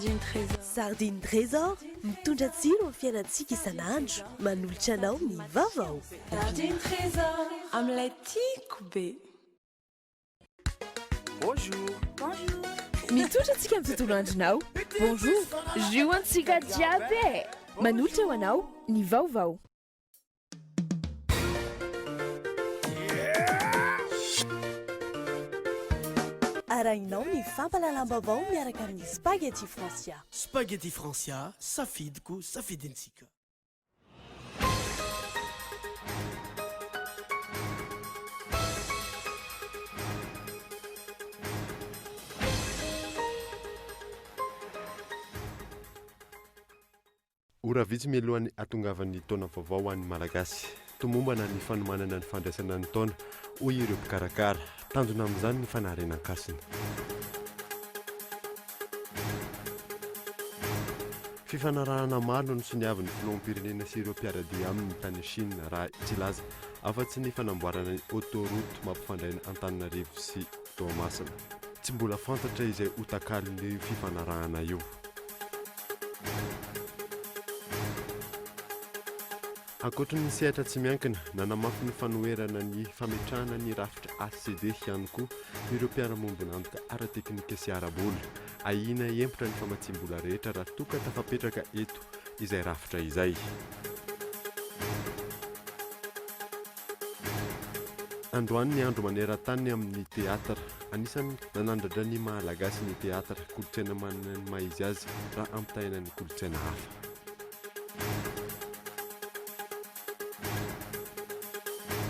Sardine Trésor mitondra tsiro amin'ny fiainantsika isan'andro, manolotra anao ny vaovao. Sardine Trésor amin'ilay tiako be. Bonjour. Bonjour. Mitondra antsika amin'ny tontolo andronao. Bonjour. Jus antsika jiaby. Manolotra ho anao ny vaovao. Arahinao ny fampalalam-baovao miaraka amin'ny spaghetti Francia. Spaghetti Francia, safidiko, safidintsika. Ora vitsy mialohan'ny atongavan'ny taona vaovao ho an'ny malagasy. Tomombana ny fanomanana ny fandraisana ny taona hoy ireo mpikarakara, tanjona amin'izany ny fanarenan-kasina. Fifanarahana maro no soniavin'ny filoham-pirenena sy ireo mpiaradia amin'ny tany Chine raha tsy laza afa-tsy ny fanamboarana ny autoroute mampifandray ny Antananarivo sy Toamasina. Tsy mbola fantatra izay ho takalin'ny fifanarahana io. Ankoatra ny sehatra tsy miankina, nanamafy ny fanoherana ny fametrahana ny rafitra ACD ihany koa ireo mpiara-mombonantoka ara-teknika sy ara-bola. Ahina hempotra ny famatsim-bola rehetra raha toka tafapetraka eto izay rafitra izay. Androany ny andro maneran-tany amin'ny teatra. Anisan'ny nanandrandra ny mahalagasy ny teatra, kolotsaina manana ny maizy azy raha ampitaina ny kolotsaina hafa.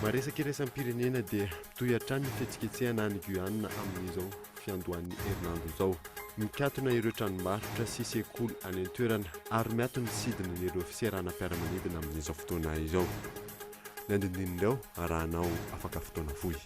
Maresaka iraisam-pirenena dia toy hatrany ny fihetsiketsehana any Guyane amin'izao fiandohan'ny herinandro izao. Mikatona ireo tranombarotra sy sekoly any an-toerana ary miatona sidina ny ireo fiseranam-piaramanidina amin'izao fotoana izao. Ny andindinindreo arahanao afaka fotoana fohy.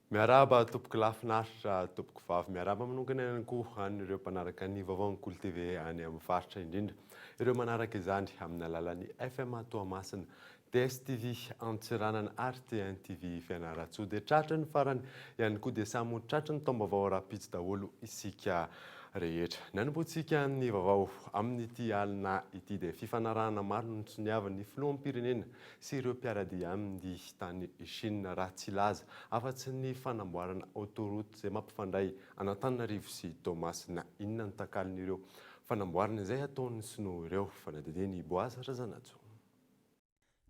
Miaraba tompoko lafinaritra, tompoko vavy, miaraba manokana ihany koa an'ireo mpanaraka ny vaovao ny Kolo TV any amin'ny faritra indrindra. Ireo manaraka izany amin'ny alalan'ny FM Toamasina, DSTV Antsiranana ary TN TV Fianarantsoa. Tratra ny farany ihany koa dia samy tratra ny taom-baovao rapitsy daholo isika rehetra. Nanomboantsika ny vaovao amin'ity alina ity dia fifanarahana maro no tsoniavan'ny filoham-pirenena sy ireo mpiaradia amin'ny tany Chine raha tsy laza afa-tsy ny fanamboarana autoroute izay mampifandray Antananarivo sy Toamasina. Inona ny takalin'ireo fanamboarana izay ataon'ny sinoa ireo, fanadineny Boazy Razanatso.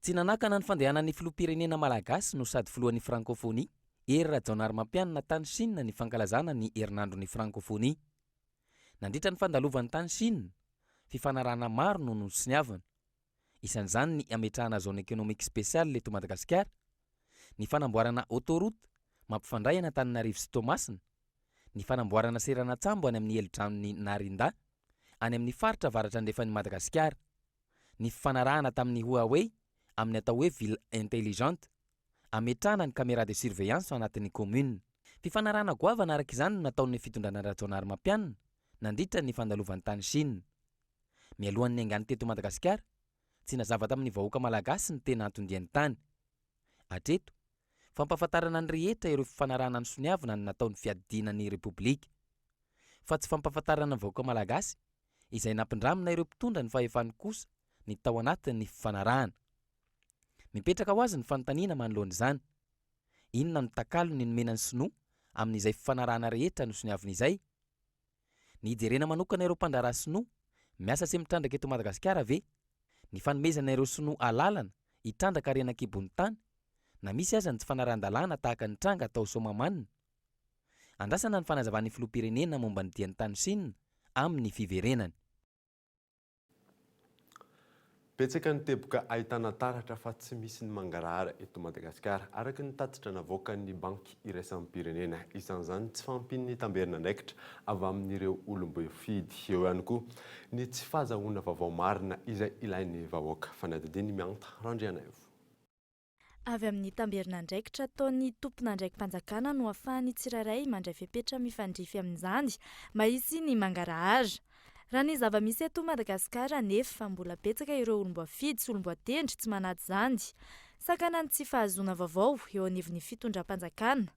Tsy nanakana ny fandehanan'ny filoham-pirenena malagasy no sady filohan'ny frankofônia, ery Rajaonarimampianina tany Chine ny fankalazana ny herinandron'ny frankofônia. Nandritra ny fandalovan'ny tany Chine, fifanarahana maro no nosoniavana. Isan'izany ny ametrahana zone économique spéciale eto Madagasikara, ny fanamboarana autoroute mampifandray Antananarivo sy Toamasina, ny fanamboarana seranatsambo any amin'ny elidranon'ny Narinda any amin'ny faritra avaratra andrefan'ny Madagasikara, ny fifanarahana tamin'ny Huawei amin'ny atao hoe ville intelligente, ametrahana ny caméra de surveillance anatin'ny commune. Fifanarahana goavana araka izany no nataon'ny fitondrana Rajaonarimampianina nandritra ny fandalovan'ny tany Chine. Mialohan'ny angany teto Madagasikara, tsy nazava tamin'ny vahoaka malagasy ny tena antondian'ny tany. Hatreto, fampahafantarana ny rehetra ireo fifanarahana ny soniavana ny nataon'ny fiadinan'ny Repoblika. Fa tsy fampahafantarana ny vahoaka malagasy izay nampindramina ireo mpitondra ny fahefany kosa ny tao anatin'ny fifanarahana. Mipetraka ho azy ny fanontaniana manoloana izany. Inona no takalo ny nomenan'ny sinoa amin'izay fifanarahana rehetra no soniavana izay? Ny hijerena manokana ireo mpandraraha sinoa miasa sy mitrandraka eto Madagasikara ve? Ny fanomezana ireo sinoa alalana hitrandraka renan-kibon'ny tany, na misy aza ny tsy fanarahan-dalàna tahaka ny tranga atao Somamanina. Andrasana ny fanazavan'ny filoham-pirenena momba ny dian'ny tany Chine amin'ny fiverenany. Betsaka ny teboka ahitana taratra fa tsy misy ny mangarahara eto Madagasikara araka ny tatitra navoaka ny banky iraisam-pirenena isan'izany tsy fampin'ny tamberina andraikitra avy amin'ireo olom-befidy eo ihany koa ny tsy fahazahoana vaovao marina izay ilain'ny vahoaka fanadidiny mianta Randrianaivo. Avy amin'ny tamberina andraikitra ataon'ny tompona andraiki-panjakana no ahafahan'ny tsirairay mandray fepetra mifandrify amin'izany mba hisy ny mangarahara. Raha ny zava-misy eto Madagasikara nefa mbola betsaka ireo olom-boafidy sy olom-boatendry tsy manaty izany. Sakana ny tsy fahazoana vaovao eo anivon'ny fitondram-panjakana.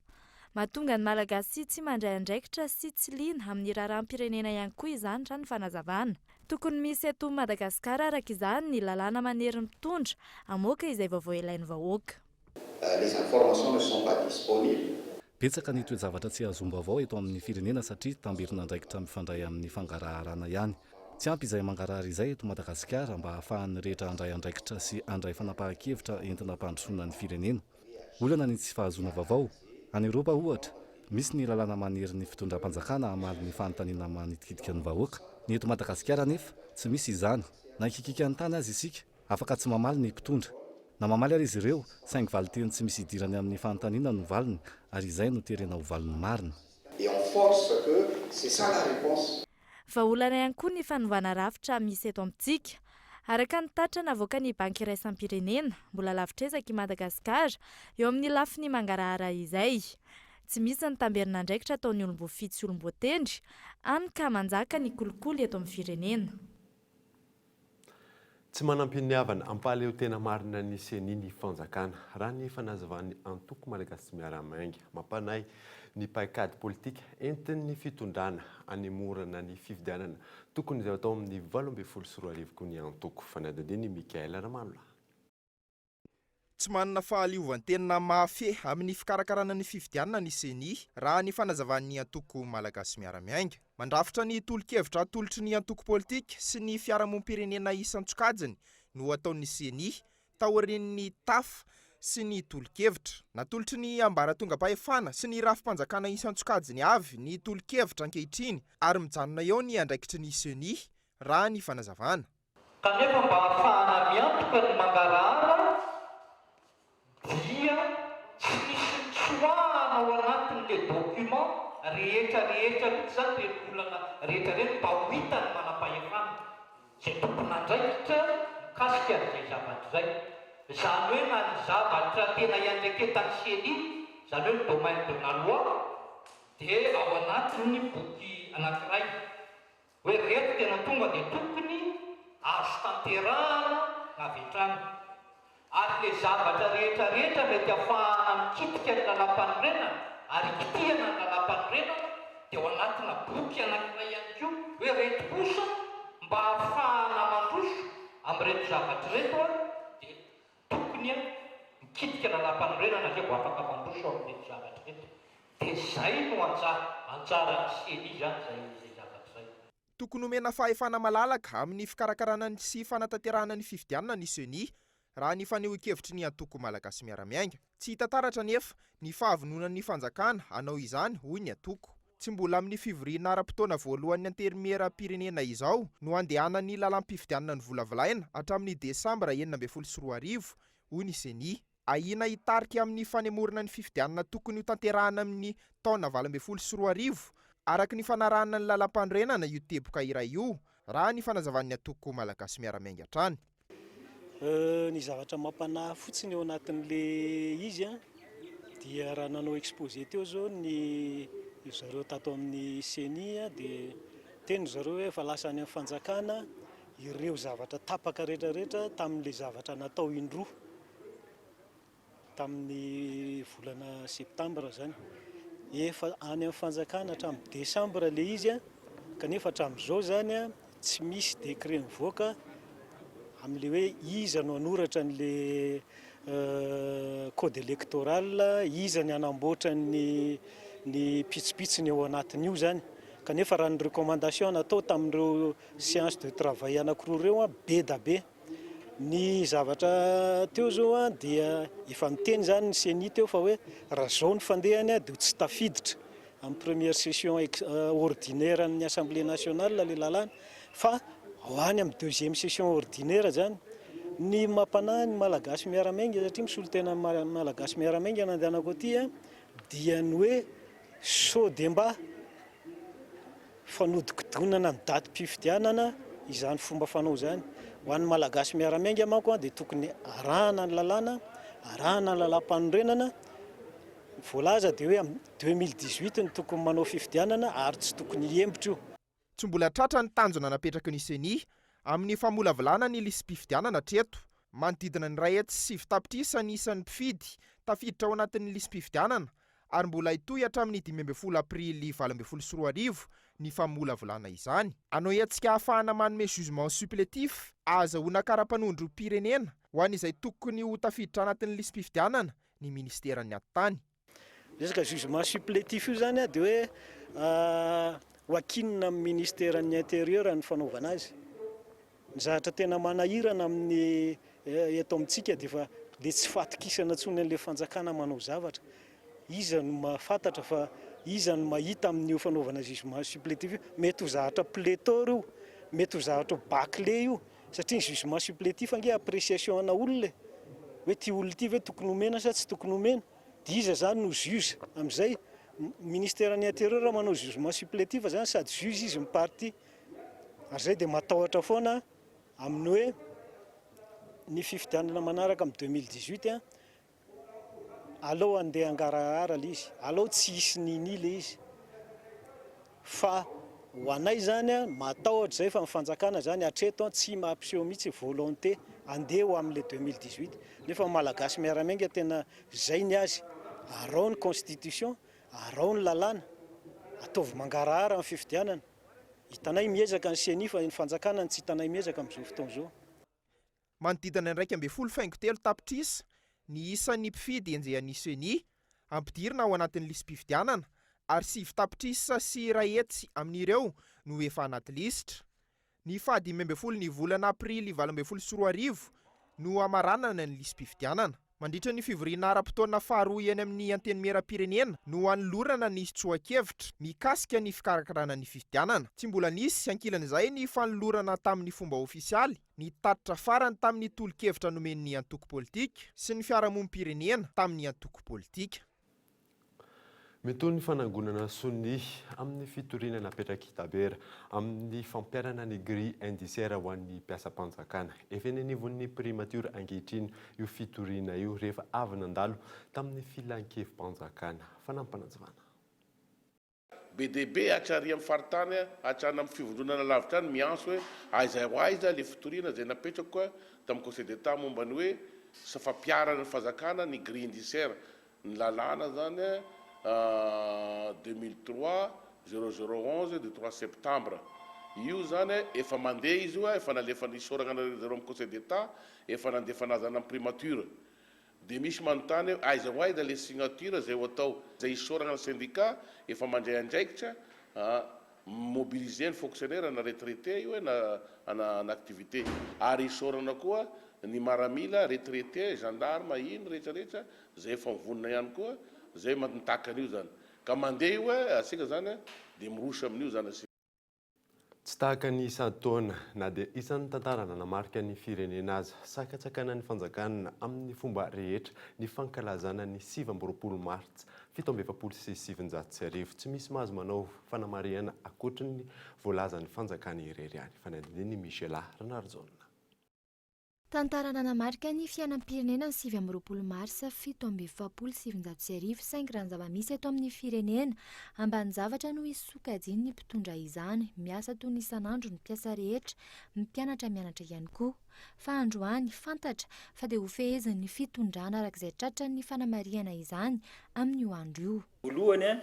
Mahatonga ny malagasy tsy mandray andraikitra sy tsy liana amin'ny raharaham-pirenena ihany koa izany raha ny fanazavana. Tokony misy eto Madagasikara araka izany ny lalàna manery mitondra hamoaka izay vaovao ilain'ny vahoaka. Les informations ne sont pas disponibles. Betsaka ny toe-javatra tsy azombavao eto amin'ny firenena satria tamberina andraikitra mifandray amin'ny fangaraharana ihany. Tsy ampy izay mangarahara izay eto Madagasikara mba ahafahan'ny rehetra handray andraikitra sy handray fanapahan-kevitra entina mpandrosoana ny firenena. Olana ny tsy fahazoana vaovao. Any Eropa ohatra, misy ny lalàna manery ny fitondram-panjakana hamaly ny fanontaniana manitikitika ny vahoaka. Ny eto Madagasikara nefa tsy misy izany. Na ikikika ny tany azy isika, afaka tsy mamaly ny mpitondra. Na mamaly ary izy ireo, saingy valiteny tsy misy idirany amin'ny fanontaniana no valiny, ary izay no terena ho valiny marina. Et on force que c'est ça la réponse. Vahaolana ihany koa ny fanovana rafitra misy eto amintsika. Araka ny tatra navoaka ny banky iraisam-pirenena, mbola lavitrezaka i Madagasikara eo amin'ny lafiny mangarahara izay. Tsy misy ny tamberina andraikitra ataon'ny olom-boafidy sy olom-boatendry, any ka manjaka ny kolikoly eto amin'ny firenena. Tsy manampy ny havana ampaleo tena marina ny seni ny fanjakana raha ny fanazavan'ny antoko malagasy miaramainga mampanay ny paikady politika entin'ny fitondrana anemorana ny fifidianana tokony izay atao amin'ny 24 koa ny antoko fanadidiny Mikael Ramalola. Tsy manana fahaliovantenina mafy amin'ny fikarakarana ny fifidianana ny seni raha ny fanazavan'ny antoko malagasy miaramiainga. Mandrafitra ny tolo-kevitra atolotry ny antoko politika sy ny fiarahamonim-pirenena isan-tsokajiny no ataon'ny seni taorian'ny TAF sy ny tolo-kevitra. Natolotry ny ambaratonga-pahefana sy ny rafi-panjakana isan-tsokajiny avy ny tolo-kevitra ankehitriny ary mijanona eo ny andraikitry ny seni raha ny fanazavana. Kanefa mba ahafahana miantoka ny mangarahara dia tsy misy tsoahana ao anatin'ilay document rehetra zany reny olana rehetra reny mba ho hitany manam-pahefana izay tompona andraikitra mikasika an'izay zavatra izay. Izany hoe na ny zavatra tena iandraiketany seni, izany hoe ny domaine de la loi, dia ao anatin'ny boky anankiray. Hoe reto tena tonga dia tokony azo tanterahana avy hatrany. Ary le zavatra rehetra mety ahafahana mikitika ny lalam-panorenana ary kitihana ny lalam-panorenana dia ao anatina boky anankiray ihany koa hoe reto kosa mba ahafahana mandroso amin'reto zavatra reto dia tokony mikitika lalam-panorenana zay vao afaka mandroso amin'reto zavatra reto. Dia izay no anjara seni zany zay zavatra izay. Tokony omena fahefana malalaka amin'ny fikarakarana sy fanatanterahana ny fifidianana ny seni raha ny fanehoan-kevitry ny antoko malagasy miaramiainga. Tsy hita taratra nefa ny fahavononan'ny fanjakana hanao izany hoy ny antoko. Tsy mbola amin'ny fivoriana ara-potoana voalohan'ny anterimieram-pirenena izao no andehanan'ny lalam-pifidianana ny volavolaina hatramin'ny Desambra 2024 hoy ny seni. Ahina hitarika amin'ny fanemorana ny fifidianana tokony ho tanterahana amin'ny taona 2024 araka ny fanarahana ny lalam-panorenana io teboka iray io raha ny fanazavan'ny antoko malagasy miaramiainga hatrany. Ny zavatra mampanahy fotsiny eo anatin'le izy dia raha nanao exposé teo zao ny zareo tato amin'ny seni dia teny zareo hoe efa lasa any amin'ny fanjakana ireo zavatra tapaka rehetrarehetra tamin'le zavatra natao indroa tamin'ny volana septambra zany. Efa any amin'ny fanjakana hatramin'ny desambra le izy kanefa hatramin'izao zany tsy misy décret mivoaka amin'le hoe iza no anoratra n'le code électoral, iza ny anamboatra ny pitsipitsiny eo anatin'io zany. Kanefa raha ny recommandation natao tamin'ireo séance de travail anankiroa ireo be da be. Ny zavatra teo zao dia efa miteny zany ny seni teo fa hoe raha zao ny fandehany dia tsy tafiditra amin'ny première session ordinaire ny Assemblée nationale le lalàna fa ho any amin'ny deuxième session ordinaire zany ny mampanahy ny malagasy miaramainga satria misolo tena malagasy miaramainga nandehanako aty dia ny hoe saodemba fanodikodonana ny datim-pifidianana izany fomba fanao zany ho an'ny malagasy miaramainga manko dia tokony arahana ny lalàna arahana ny lalam-panorenana voalaza dia hoe amin'ny 2018 ny tokony manao fifidianana ary tsy tokony hiembitra io. Tsy mbola tratra ny tanjona napetraka ny seni amin'ny famolavolana ny lisym-pifidianana hatreto. Manodidina ny ray hetsy sy 7 tapitrisa ny isan'ny mpifidy tafiditra ao anatin'ny lisym-pifidianana ary mbola hitohy hatramin'ny 12 aprily 2024 ny famolavolana izany. Anao hetsika ahafahana manome jugement supplétif azahoana kara-panondro pirenena ho an'izay tokony ho tafiditra anatin'ny lisym-pifidianana ny ministeran'ny antany. Resaka jugement supplétif io zany dia hoe wakinina amin'ny ministeran'ny intérieur ny fanaovana azy. Ny zavatra tena manahirana amin'ny eto amintsika dia tsy fahatokisana intsony an'ilay fanjakana manao zavatra. Iza no mahafantatra fa iza no mahita amin'ny fanaovana jugement supplétif io. Mety ho zavatra pléthore io, mety ho zavatra bâclé io satria ny jugement supplétif ange appréciation ana olona hoe ty olona ty ve tokony homena sa tsy tokony homena. Dia iza zany no juge amin'izay ministèran'ny intérieur manao jugement supplétif zany sady juge izy miparty ary zay dia matahotra foana amin'ny hoe ny fifidianana manaraka amin'ny 2018 alao andeha angarahara le izy, alao tsy hisy nini le izy fa ho anay zany matahotra zay fa mifanjakana zany hatreto tsy mampiseho mihitsy volonté andeha ho amin'le 2018 nefa malagasy miaramainga tena zay ny azy arao ny constitution arao ny lalàna ataovy mangarahara amin'ny fifidianana. Hitanay miezaka ny seni fa ny fanjakana tsy hitanay miezaka amin'izao fotoana izao. Manodidina ny 12.3 tapitrisa ny isan'ny mpifidy enjehan'ny seni ampidirina ao anatin'ny lisym-pifidianana ary 7 tapitrisa sy ray hetsy amin'ireo no efa anaty lisitra. Ny fahady 12 ny volana aprily 2024 no amaranana ny lisym-pifidianana. Mandritra ny fivoriana ara-potoana faharoa eny amin'ny antenimieram-pirenena no anolorana ny tsoakevitra mikasika ny fikarakarana ny fifidianana. Tsy mbola nisy ankilan'izay ny fanolorana tamin'ny fomba ofisialy, ny tatitra farany tamin'ny tolo-kevitra nomen'ny antoko politika sy ny fiarahamonim-pirenena tamin'ny antoko politika. Metoy ny fanangonana soni amin'ny fitoriana napetraka Itabera amin'ny fampiarana ny grille indiciaire ho an'ny mpiasam-panjakana. Efa nenivon'ny primature ankehitriny io fitoriana io rehefa avy nandalo tamin'ny filan-kevi-panjakana. Fanampanajavana. BDB atsary amin'ny faritany atsarana amin'ny fivondronana lavitra any mianso hoe aiza ho aiza le fitoriana izay napetrako tamin'ny conseil d'état momba ny hoe fampiarana ny fanjakana ny grille indiciaire ny lalàna zany 2003-0011 de 3 septembre. Io zany efa mandeha izy io efa nalefa ny soragna zero amin'ny conseil d'état efa nandefanazana amin'ny primature. Dia misy manontany hoe aiza ho aiza le signature zay ho atao zay isoragna ny syndicat efa mandray andraikitra mobiliser ny fonctionnaire na retraité io na activité ary isorana koa ny maramila retraité gendarme ino rehetrarehetra zay efa mivonina ihany koa zay mitaka an'io zany ka mandeha io asika zany dia miroso amin'io zany asika. Tsy tahaka ny isan-taona na dia isan'ny tantara nanamarika ny firenena azy sakatsakana ny fanjakana amin'ny fomba rehetra ny fankalazana ny 7 martsa 1727 tsy misy mahazo manao fanamariana akoatra ny voalazan'ny fanjakana irery ihany. Fanadiny Michela Renarzona. Tantara nanamarika ny fiainam-pirenena ny 7 marsa 1727 saingy raha ny zava-misy eto amin'ny firenena ambany zavatra no isokajiny ny mpitondra izany miasa toy ny isan'andro ny mpiasa rehetra mpianatra mianatra ihany koa fa androany fantatra fa dia ho fehezin'ny fitondrana arak'izay tratra ny fanamariana izany amin'io andro io. Voalohany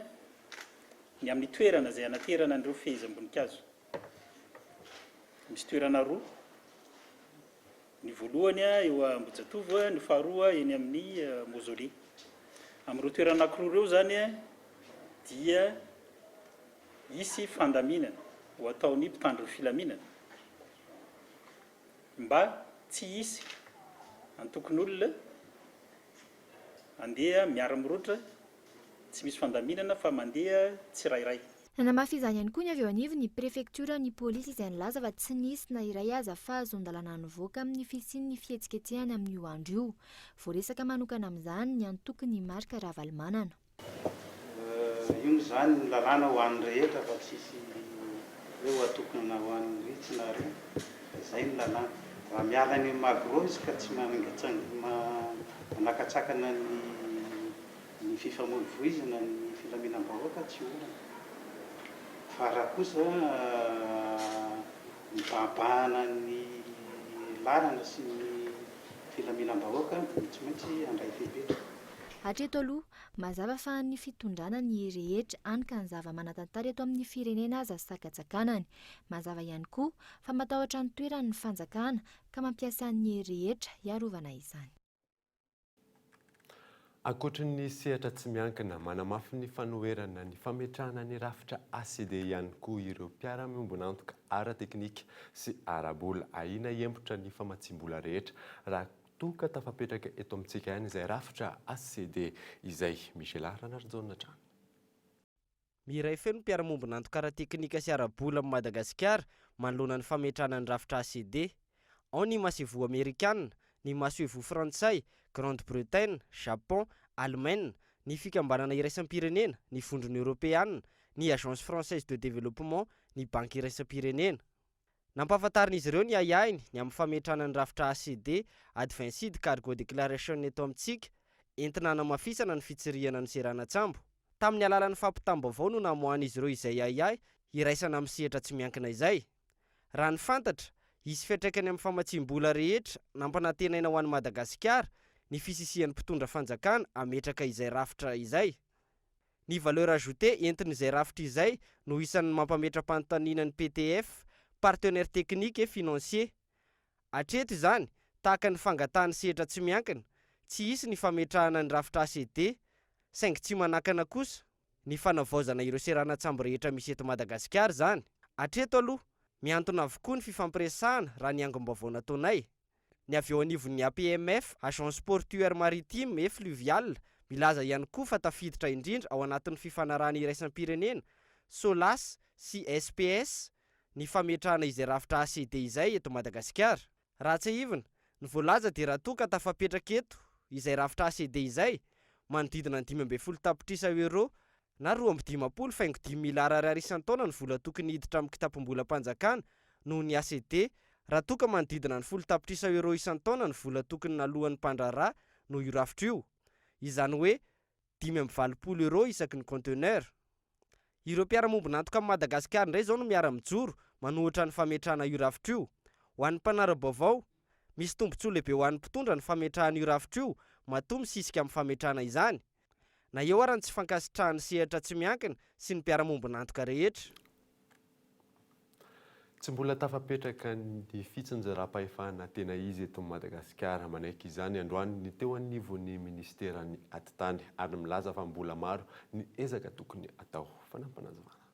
ny amin'ny toerana izay anaterana an'ireo fehezam-boninkazo misy toerana roa. Ny voalohany eo Ambojatovo, ny faharoa eny amin'ny Mozole. Amin'ireo toerana anankiroa ireo zany dia hisy fandaminana ho ataon'ny mpitandro filaminana mba tsy hisy antokon'olona andeha miara-miroatra tsy misy fandaminana fa mandeha tsirairay. nanamafy izany ihany koa ny avy eo anivo ny prefektura ny polisy izay nilaza fa tsy nisy na iray aza fa azon-dalana nivoaka amin'ny fisiany ny fihetsiketsehany amin'io andro io. voaresaka manokana amin'izany ny antokony Marika Ravalomanana. io zany ny lalàna ho an'ny rehetra fa tsisy hoe atokana ho an'ny ritsy na roa, izay ny lalàna. Raha miala ny magro izy ka tsy manakatsakana ny fifamoivoizana ny filaminam-bahoaka tsy olana. Fa raha kosa mibabahana ny lalana sy ny filaminam-bahoaka tsy maintsy andray fepetra. Hatreto aloha mazava fa ny fitondrana ny rehetra anka ny zava-manatantara eto amin'ny firenena aza sakatsakanany. Mazava ihany koa fa matahotra ny toerany ny fanjakana ka mampiasa ny rehetra hiarovana izany. Ankoatra ny sehatra tsy miankina, manamafy ny fanoherana ny fametrahana ny rafitra ACD ihany koa ireo mpiara-miombona antoka ara-teknika sy ara-bola ahina hempotra ny famatsim-bola rehetra raha toka tafapetraka eto amintsika ihany izay rafitra ACD izay misy laharana arjona trano. Miray feno mpiara-miombona antoka ara-teknika sy ara-bola amin'ny Madagasikara manoloana ny fametrahana ny rafitra ACD. Ao ny masevo Amerikanina, ny masevo Frantsay, Grande-Bretagne, Japon, Allemagne, ny fikambanana iraisam-pirenena, ny vondrona Européenne, ny Agence Française de Développement, ny banky iraisam-pirenena. Nampahafantarin'izy ireo ny ahiahiny ny amin'ny fametrahana ny rafitra ACD Advanced Cargo Declaration eto amintsika, entina namafisana ny fitsirihana ny seranatsambo. Tamin'ny alalan'ny fampitam-baovao no namohan'izy ireo izay ahiahy iraisana amin'ny sehatra tsy miankina izay. Raha ny fantatra, isy fiantraikany amin'ny famatsim-bola rehetra nampanantenaina ho an'ny Madagasikara ny fisisihan'ny mpitondra fanjakana ametraka izay rafitra izay. Ny valeur ajoutée entin'izay rafitra izay no isan'ny mampametra-panontaniana ny PTF, partenaire technique et financier. Hatreto izany, tahaka ny fangatahany sehatra tsy miankina, tsy isy ny fametrahana ny rafitra ACD, saingy tsy manakana kosa ny fanavaozana ireo seranatsambo rehetra misy eto Madagasikara zany. Hatreto aloha, miantona avokoa ny fifampiresahana raha ny angom-baovao nataonay. Ny avy eo anivon'ny APMF, Agence Portuaire Maritime et Fluviale, milaza ihany koa fa tafiditra indrindra ao anatin'ny fifanarahana iraisam-pirenena, SOLAS sy SPS, ny fametrahana izay rafitra ACD izay eto Madagasikara. Raha tsy ivona, ny voalaza dia raha toa ka tafapetraka eto izay rafitra ACD izay, manodidina 520 tapitrisa euro na 220 faingo 10,000 ariary isan-taona ny vola tokony hiditra amin'ny kitapom-bola-panjakana noho ny ACD, raha toa ka manodidina ny 10 tapitrisa euro isan-taona ny vola tokony nalohan'ny mpandraharaha noho io rafitra io. Izany hoe 5,20 euro isaky ny conteneur. Ireo mpiara-miombona antoka amin'ny Madagasikara indray zao no miara-mijoro manohitra ny fametrahana io rafitra io. Ho an'ny mpanara-baovao, misy tombontsoa lehibe ho an'ny mpitondra ny fametrahana io rafitra io, matoa misisika amin'ny fametrahana izany. Na eo ary tsy fankasitrahan'ny sehatra tsy miankina sy ny mpiara-miombona antoka rehetra. Tsy mbola tafapetraka ny fitsinjaram-pahefana tena izy eto Madagasikara, manaiky izany androany ny teo anivon'ny ministerany atitany ary milaza fa mbola maro ny ezaka tokony atao. Fanampanazavana.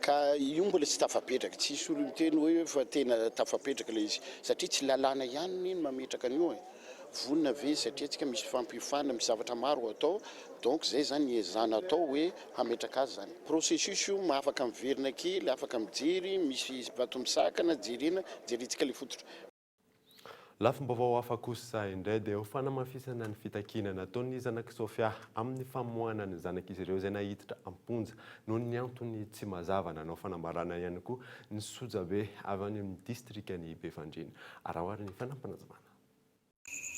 Ka io mbola tsy tafapetraka, tsisy olona teny hoe fa tena tafapetraka ilay izy satria tsy lalàna ihany ny mametraka an'io vonina ve satria tsika misy fampiofanana misy zavatra maro atao, donc zay zany ezana atao hoe hametraka azy zany. Processus io afaka miverina kely, afaka mijery, misy vato misakana, jeritsika le fototra. Lafim-baovao hafa kosa indray dia ho fanamafisana ny fitakinana ataon'ny zanaky Sofia amin'ny famoahana ny zanak'izy ireo izay nahiditra amponja noho ny antony tsy mazava nanao fanambarana ihany koa ny sojabe avy any amin'ny distrikany Befandrina. Arahoary ny fanampanazavana.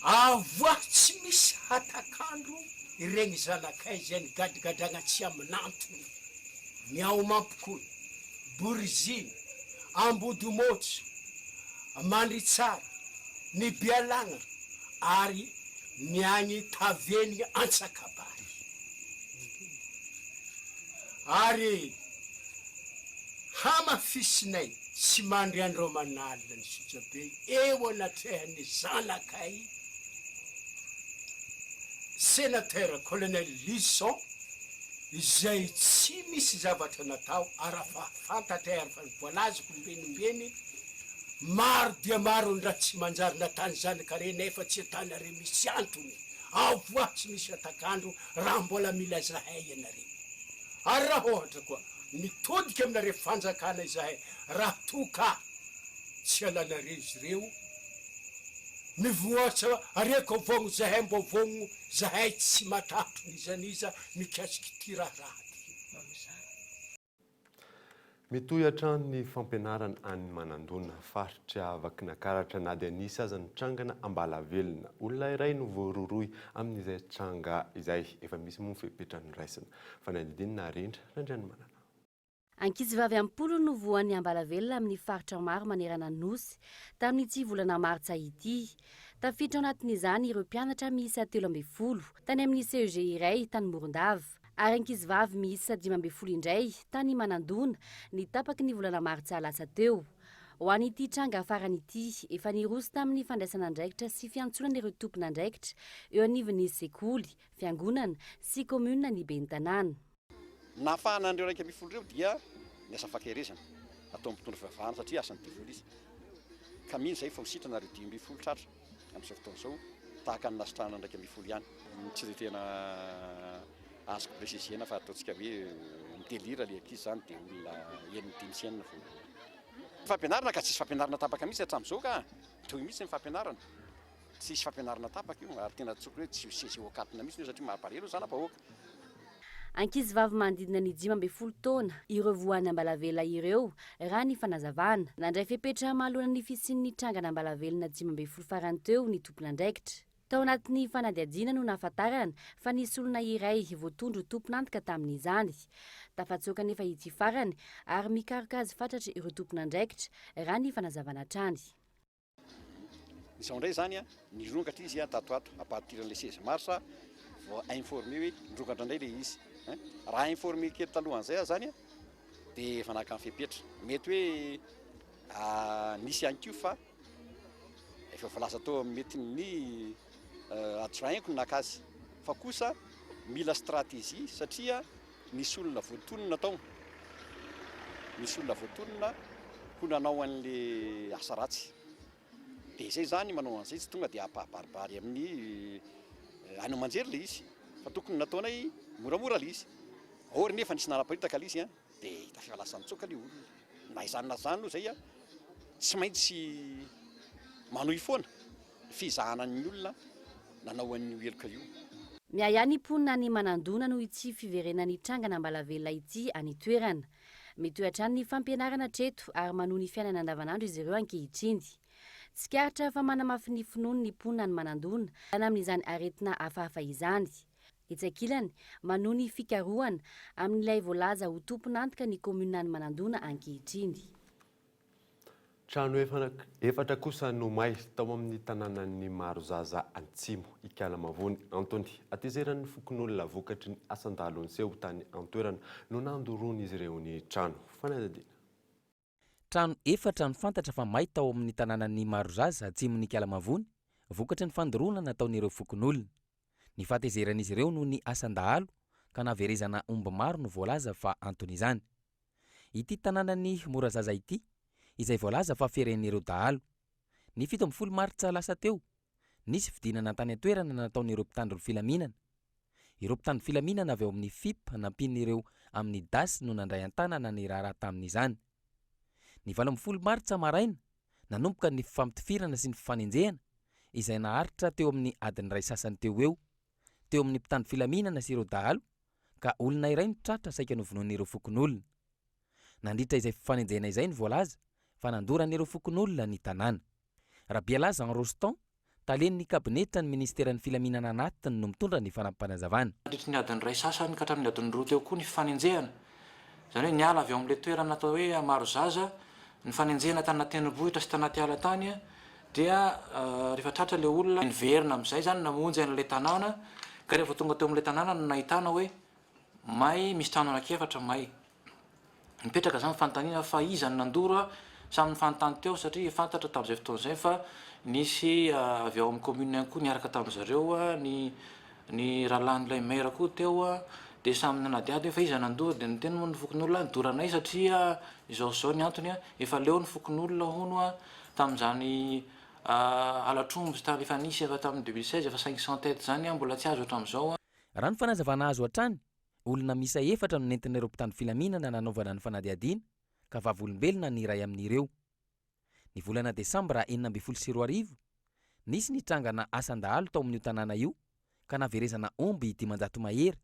Avoa tsy misy hatakandro ireny zanakay izay nigadagadrana tsy amin'antony. Miao mampikony, Boriziny, Ambodimotso, Mandritsara, ny Bialagna ary miagny Taveny Antsakabary. Ary hamafisinay tsy mandry andro manalina ny sojabe eo anatrehan'ny zanakay sénateur colonel Lisson izay tsy misy zavatra natao arafa fantatra ary fa voalaziko mbenimbeny maro dia maro ndra tsy manjary natany zanakare nefa tsy atanare misy antony avoa tsy misy atakandro raha mbola mila zahay ianare. Ary raha ohatra koa mitodika aminareo fanjakana izahay raha toka tsy alanareo izy ireo mivoatra areko vogno zahay mbo vogno zahay tsy matatro nizaniza mikasiky ty raharaha mitohy hatrany ny fampianarana any Manandona faritra avaky nakaratra na dia nisy aza nitrangana Ambalavelona olona iray no voaroroy amin'izay tranga izay efa misy moa fepetrany raisina fanadidinina rindra randriany manana Ankizivavy ampolo no voan'ny Ambalavelona amin'ny faritra maro manerana ny nosy tamin'ity volana martsa ity. Tafiditra ao anatin'izany ireo mpianatra miisa 13 tany amin'ny CEG iray tany Morondava ary ankizivavy miisa 15 indray tany Manandona ny tapaky ny volana martsa lasa teo. Ho an'ity tranga farany ity efa niroso tamin'ny fandraisana andraikitra sy fiantsonan'ireo tompon'andraikitra eo anivon'ny sekoly, fiangonana sy komuna ny ben'ny tanàna. Nafahanandreo raika ambin'ny folo ireo dia niasa fakerezana atao mitondra fivavahana satria asany divoly izy. Ka mino izay fa ho sitranareo 10 ambin'ny folo tratra amin'izao fotoana izao tahaka ny nasitrana raika ambin'ny folo ihany. Tsy dia tena azoko presisena fa ataontsika hoe mitelira ilay ankizy izany dia olona enina 5 sienina foana. Fampianarana ka tsisy fampianarana tapaka mihitsy hatramin'izao ka toy mihitsy ny fampianarana. Tsisy fampianarana tapaka io ary tena tsoko hoe tsy sesy okatina mihitsy satria mahaparelo zana bahoaka. Ankizivavy manodidina ny 15 taona ireo voan'ny Ambalavelona ireo raha ny fanazavana nandray fepetra mahalona ny fisian'ny trangana Ambalavelona 15 farany teo ny tompon'andraikitra. Tao anatin'ny fanadihadiana no nahafantarana fa nisy olona iray voatondro tompon'antoka tamin'izany. Tafatsoaka nefa ity farany ary mikaroka azy fatratra ireo tompon'andraikitra raha ny fanazavana trany. Izao indray zany nirongatra izy tatoato apatirany 16 marsa vao informé hoe nirongatra indray ilay izy. Raha informé kely talohan'izay zany dia efa naka fepetra mety hoe nisy ihany koa fa efa voalaza tao mety ny adjoint-ko naka azy fa kosa mila stratégie satria nisy olona voatonona tao. Nisy olona voatonona ho nanao an'ilay asa ratsy. Dia izay zany manao an'izay tsy tonga dia ampabaribary amin'ny any manjery ilay izy fa tokony nataonay moramora ilay izy. Or nefa nisy nanaparitaka ilay izy dia tafa lasa nitsoka ilay olona. Na izany na izany aloha izay tsy maintsy manohy foana fizahana ny olona nanao an'io eloka io. Miahany mponina ny Manandona no ity fiverenan'ny trangana Ambalavelona ity any toerana. Mitohy ny fampianarana treto ary manohy ny fiainana andavanandro izy ireo ankehitriny. Tsikaritra fa manamafy ny finoany ny mponina ny Manandona amin'izany aretina hafahafa izany. Itsakilany manohy ny fikarohana amin'ilay voalaza ho tompon'antoka ny komuna ny Manandona ankehitriny. Trano efatra kosa no may tao amin'ny tanànan'ny Marozaza Antsimo Ikalamavony Antony atezeran'ny fokon'olona vokatry ny asandalony seho tany antoerana no nandorony izy ireo ny trano fanadadiana. Trano efatra no fantatra fa may tao amin'ny tanànan'ny Marozaza Antsimo Ikalamavony vokatry ny fandoroana nataon'ireo fokon'olona. Ny fatezeran'izy ireo no ny asandahalo ka naverezana omby maro no voalaza fa antony izany. Ity tanànan'ny Morazaza ity izay voalaza fa feren'ireo dahalo. Ny 17 martsa lasa teo nisy fidinana tany antoerana nataon'ireo mpitandro filaminana. Ireo mpitandro filaminana avy ao amin'ny FIP nampin'ireo amin'ny DAS no nandray an-tanana ny raharaha tamin'izany. Ny 18 martsa maraina nanomboka ny fampitifirana sy ny fifanenjehana izay naharitra teo amin'ny adiny ray sasany teo eo teo amin'ny mpitandro filaminana sy ireo dahalo ka olona iray ny tratra saika novonoan'ireo fokon'olona. Nandritra izay fifanenjehana izay ny voalaza fa nandoran'ireo fokon'olona ny tanàna. Rabialaza en Rostan talen'ny kabinetra ny ministeran'ny filaminana anatiny no mitondra ny fanampanazavana. Nandritra ny adiny ray sasany ka hatramin'ny adiny roa teo koa ny fifanenjehana. Izany hoe niala avy ao amin'ilay toerana atao hoe Marozaza ny fanenjehana tany tendrombohitra sy tanaty ala tany dia rehefa tratra ilay olona niverina amin'izay zany namonjy an'ilay tanàna ka rehefa tonga teo amin'ilay tanàna no nahitana hoe may misy trano anankiefatra may. Mipetraka zany fanontaniana fa iza ny nandoro samy fanontany teo satria fantatra tamin'izay fotoana izay fa nisy avy ao amin'ny commune ihany koa niaraka tamin'izareo ny rahalan'ilay maire koa teo dia samy nanadiady hoe fa iza nandoro dia niteny moa ny fokon'olona doranay satria izao ny antony efa leo ny fokon'olona hono tamin'izany alatrombo tany efa nisy efa tamin'ny 2016 efa 500 tête zany mbola tsy azo hatramin'izao. Raha ny fanazavana azo hatrany olona misa efatra no nentin'ireo mpitandro filaminana nanaovana ny fanadihadiana ka vavolombelona ny iray amin'ireo. Ny volana Desambra 2024 nisy nitrangana asan-dahalo tao amin'io tanàna io ka naverezana omby 500 mahery.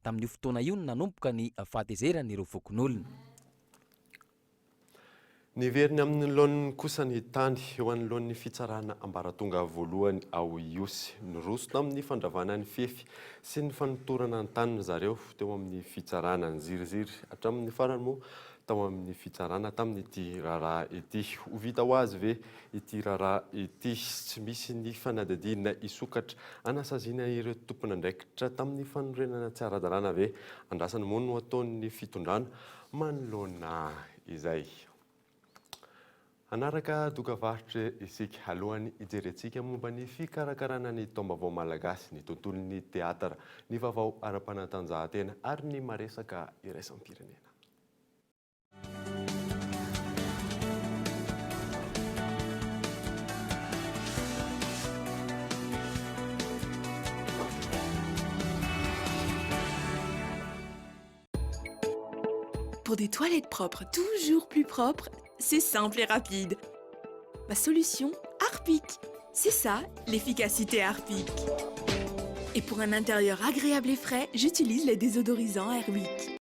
Tamin'io fotoana io no nanomboka ny fahatezerana ireo vokon'olona. Niveriny amin'ny laon'ny kosa ny tany eo anoloan'ny fitsarana ambaratonga voalohany ao Iosy. Niroso tamin'ny fandravana ny fefy sy ny fanotorana ny taniny zareo teo amin'ny fitsarana ny ziriziry hatramin'ny farany moa tao amin'ny fitsarana tamin'ity raharaha ity. Ho vita ho azy ve ity raharaha ity tsy misy ny fanadihadiana isokatra anasaziana ireo tompon'andraikitra tamin'ny fanorenana tsy ara-dalàna ve andrasany moa no ataon'ny fitondrana manoloana izay. Anaraka dokavarotra isika alohany ijerentsika momba ny fikarakarana ny taom-baovao malagasy, ny tontolon'ny teatara, ny vaovao ara-panatanjahantena ary ny maresaka iraisam-pirenena. Pour des toilettes propres, toujours plus propres, c'est simple et rapide. Ma solution, Harpic. C'est ça, l'efficacité Harpic. Et pour un intérieur agréable et frais, j'utilise les désodorisants Airwick.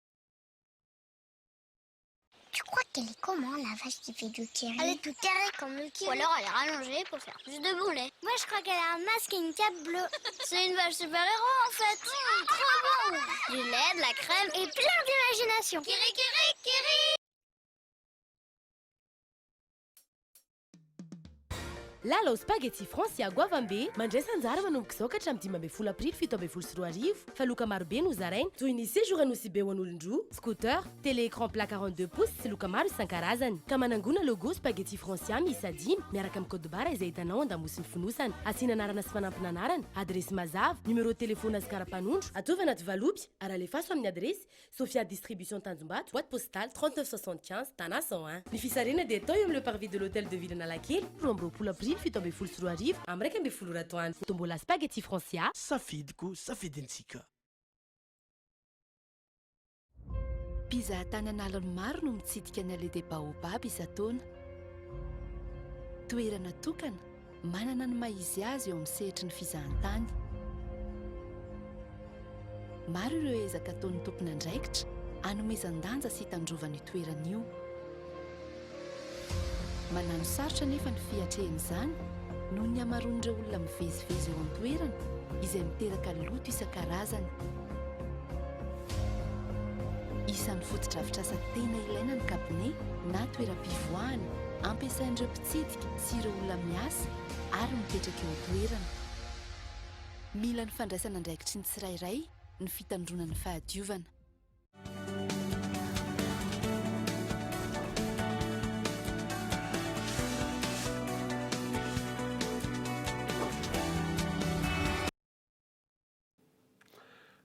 Tu crois qu'elle est comment, la vache qui fait du kiri? Elle est tout carrée comme le kiri. Ou alors elle est rallongée pour faire plus de boulets. Moi, je crois qu'elle a un masque et une cape bleue. C'est une vache super-héros, en fait. Trop bon. Du lait, de la crème et plein d'imagination. Kiri, kiri, kiri. Lala spaghetti Francia Guavambe mandraisa anjara manomboka izao ka hatramin'ny 12 aprily 7 faloka marobe no zarainy toy ny séjour anosy be ho an'olon-droa, scooter, télé-écran plat 42 pouces sy loka maro isan-karazany. Ka manangona logo spaghetti Francia miisa 5 miaraka amin'ny code barre izay hitanao andamosiny fonosana. Asiana anarana sy fanampina anarana, adresy mazava, numéro téléphone sy karapanondro, atova anaty valopy ary alefaso amin'ny adresy Sofia Distribution Tanjombato, boîte postale 3975 Tana 101. Ny fisarena dia atao eo amin'ny le parvis de l'hôtel de ville Analakely, roa amby 20 aprily 7 amin'ny 12 ratoany. Tombola spaghetti Francia. Safidiko, safidintsika. Mpizahan-tanan'alany maro no mitsidika ny allée des baobab isan-taona. Toerana tokana manana ny maha-izy azy eo amin'ny sehitry ny fizahan-tany. Maro ireo ezaka ataon'ny tompon'andraikitra hanomezan-danja sy hitandrovana io toerana io. Manano sarotra nefa ny fiatrehan'izany noho ny hamaroan'ireo olona mivezivezy eo an-toerana izay miteraka loto isan-karazany. Isan'ny foto-drafitr'asa tena ilaina ny kabine na toeram-pivoahana ampiasain'ireo mpitsidika sy ireo olona miasa ary mipetraka eo an-toerana. Mila ny fandraisana andraikitry ny tsirairay ny fitandrona ny fahadiovana.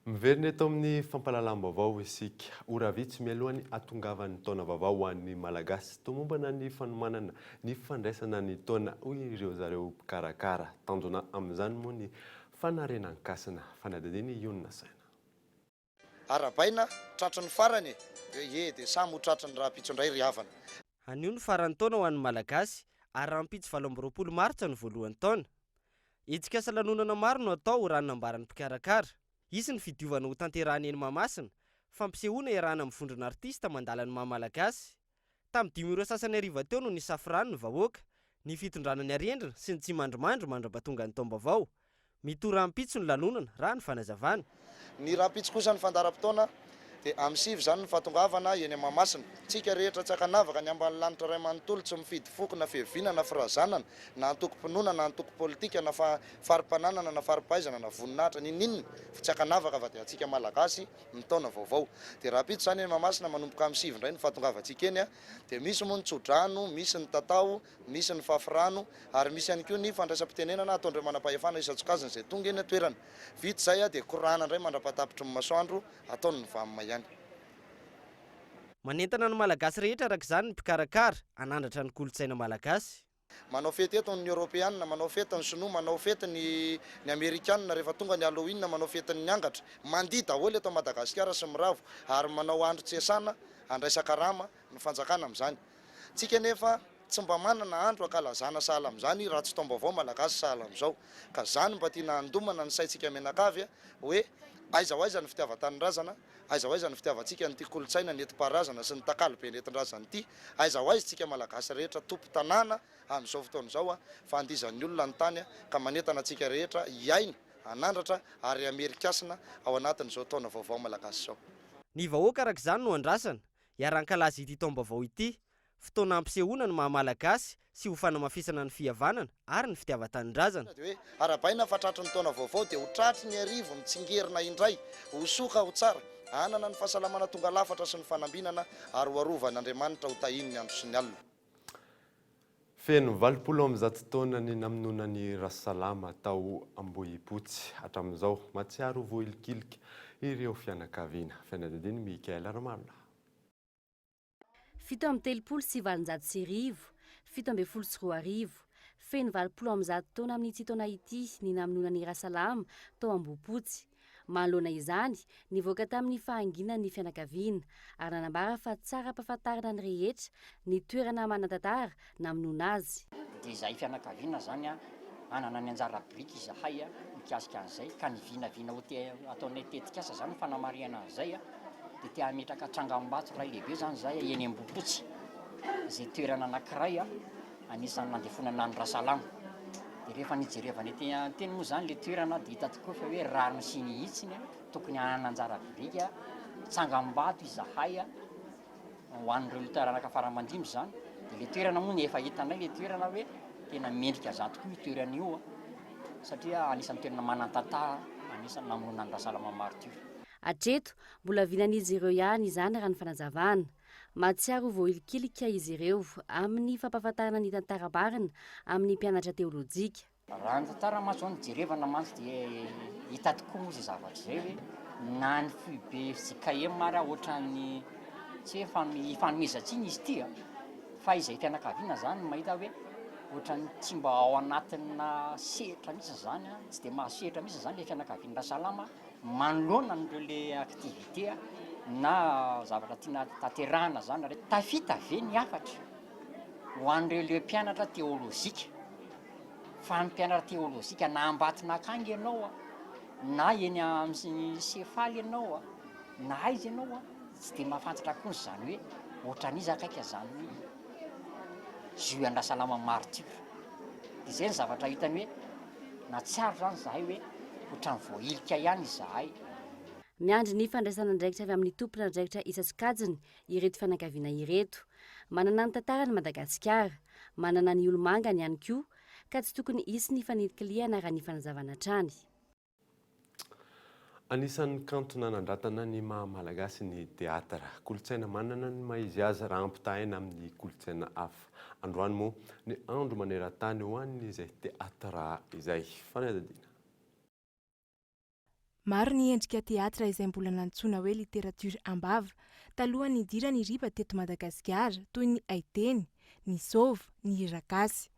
Miverina eto amin'ny fampalalam-baovao isika ora vitsy mialohany atongavan'ny taona vaovao ho an'ny malagasy tomombana ny fanomanana ny fandraisana ny taona hoy ireo zareo mpikarakara tanjona amin'izany moa ny fanarenan-kasina fanadihadiana Iona Saina. Arabaina tratran'ny farany dia samy ho tratran'ny raha mpitsondray ry havana. Anio ny faran'ny taona ho an'ny malagasy ary rahampitsy 20 martsa ny voalohany taona. Etsika asa lanonana maro no atao raha nambaran'ny mpikarakara. Isy ny fidiovana ho tanterahany eny Mahamasina, fampisehoana iarahana amin'ny vondrona artista mandala ny maha-malagasy. Tamin'ny 5 sasany ariva teo no nisafirany ny vahoaka, ny fitondrana ny arendrina sy ny tsy mandromandro mandrapatonga ny taom-baovao. Mitora ampitso ny lanonana raha ny fanazavana. Ny rahampitso kosa ny fandaram-potoana dia amin'ny 7 zany ny fahatongavana eny Mahamasina. Tsika rehetra tsy akanavaka ny ambany lanitra ray manontolo tsy mifidy foky na fihevinana na firazanana na antoko-pinoana na antoko-politika na fari-pananana na fari-pahaizana na voninahitra ninnininy tsy akanavaka fa dia atsika malagasy mitaona vaovao. Dia rahampitso zany eny Mahamasina manomboka amin'ny 7 indray ny fahatongavatsika eny dia misy moa ny tsodrano, misy ny tatao, misy ny fafirano ary misy ihany koa ny fandraisam-pitenenana ataondreo manam-pahefana isan-tsokajiny izay tonga eny toerana. Vita zay dia korana indray mandrapatapitry ny masoandro ataony ny vamimay ihany. Manentana ny malagasy rehetra araka izany ny mpikarakara anandratra ny kolontsaina malagasy. manao fety eto ny Europeanina, manao fety ny Sinoa, manao fety ny Amerikanina, rehefa tonga ny Halloween manao fety ny Niangatra, mandihy daholo eto Madagasikara sy miravo, ary manao andro tsesana, andraisan-karama ny fanjakana amin'izany. Tsika nefa tsy mba manana andro ankalazana sahala amin'izany raha tsy taom-baovao malagasy sahala amin'izao, ka zany mba tiana handomana ny saintsika menakavy hoe aiza ho aiza ny fitiavan-tanindrazana, aiza ho aiza ny fitiavantsika nyity kolotsaina nentim-paharazana sy ny takalo be nentin-drazana ity, aiza ho aiza tsika malagasy rehetra tompo tanàna amin'izao fotoana izao fa andizan'ny olona ny tany ka manentana tsika rehetra hiaina, hanandratra ary amerikasina ao anatin'izao taona vaovao malagasy izao. Ny vahoaka araka izany no andrasana hiaran-kalazy ity taom-baovao ity, fotoana ampisehoana ny maha-malagasy sy ho fanamafisana ny fihavanana ary ny fitiavan-tanindrazana. Hoe arabaina fatratry ny taona vaovao dia ho tratry ny arivo mitsingerina indray, ho soka ho tsara, hanana ny fahasalamana tonga lafatra sy ny fanambinana ary ho arovan'Andriamanitra ho tahiny ny andro sy ny alina. Feno 80 amin'ny 100 taona ny namononany Rasasalama tao Ambohipotsy, hatramin'izao matsiaro voilikilika ireo fianakaviana. Fianadadiny Mikaela Ramarina. 7:30 7:40 feno 80 amin'ny 100 taona amin'ity taona ity ny namononany Rasasalama tao Ambohipotsy. Manoloana izany nivoaka tamin'ny fahanginany ny fianakaviana ary nanambara fa tsara ampahafantarana ny rehetra ny toerana manan-tantara namonona azy. Dia izay fianakaviana zany anana ny anjara biriky izahay mikasika an'izay ka ny vinavina ataonay tetikasa zany fanamariana an'izay dia tia ametraka trangam-bato ray lehibe zany izay eny Ambohipotsy. Izay toerana anankiray anisan'ny nandefonana ny Rasasalama. Dia rehefa nijerevana teny moa zany le toerana dia hita tokoa fa hoe rariny sy nihitsiny tokony hanana anjara biriky tsangam-bato izahay ho an'ireo taranaka faramandimby zany. Dia le toerana moa efa hitanay le toerana hoe tena mendrika zany tokoa io toerana io satria anisan'ny toerana manan-tantara, anisan'ny namonona ny Rasasalama martyr. Hatreto mbola vinan'izy ireo ihany izany raha ny fanazavana. Matsiaro voilikilika izy ireo amin'ny fampahafantarana ny tantara-marina amin'ny mpianatra teolojika. Raha ny tantara maso ny jerevana mantsy dia hita tokoa moa izay zavatra izay hoe na ny fibe zikae mara ohatran'ny tsy hoe ifanomezantsiny izy ity fa izay fianakaviana zany mahita hoe ohatran'ny tsy mba ao anatina sehatra mihitsy zany tsy dia mahasehatra mihitsy zany le fianakaviana Rasasalama manoloana n'ireo le aktivité na zavatra tiana tanterahana zany tafita ve ny afatra ho an'ireo le mpianatra teolojika fa ny mpianatra teolojika na ambatona akany ianao na eny amin'ny sefaly ianao na aiza ianao tsy dia mahafantatra koa zany hoe ohatran'izy akaika zany Juan Rasasalama martyr. Dia izay ny zavatra hitany hoe na tsiaro zany zahay hoe ohatran'ny voilika ihany izahay. Miandry ny fandraisana andraikitra avy amin'ny tompona andraikitra isa-tsokajiny ireto fianakaviana ireto. Manana ny tantarany Madagasikara, manana ny olomangany ihany koa, ka tsy tokony hisy ny fanetikiliana raha ny fanazavana hatrany. Anisan'ny kanto nanandratana ny maha-malagasy ny teatra. Kolotsaina manana ny maizy azy raha ampitahaina amin'ny kolotsaina hafa. Androany moa ny andro maneran-tany ho an'izay teatra izay. Fanadadina. Maro ny endrika teatra izay mbola nantsoina hoe literatiora ambava. Taloha ny idira ny riba teto Madagasikara toy ny Aiteny, ny Sova, ny Hiragasy.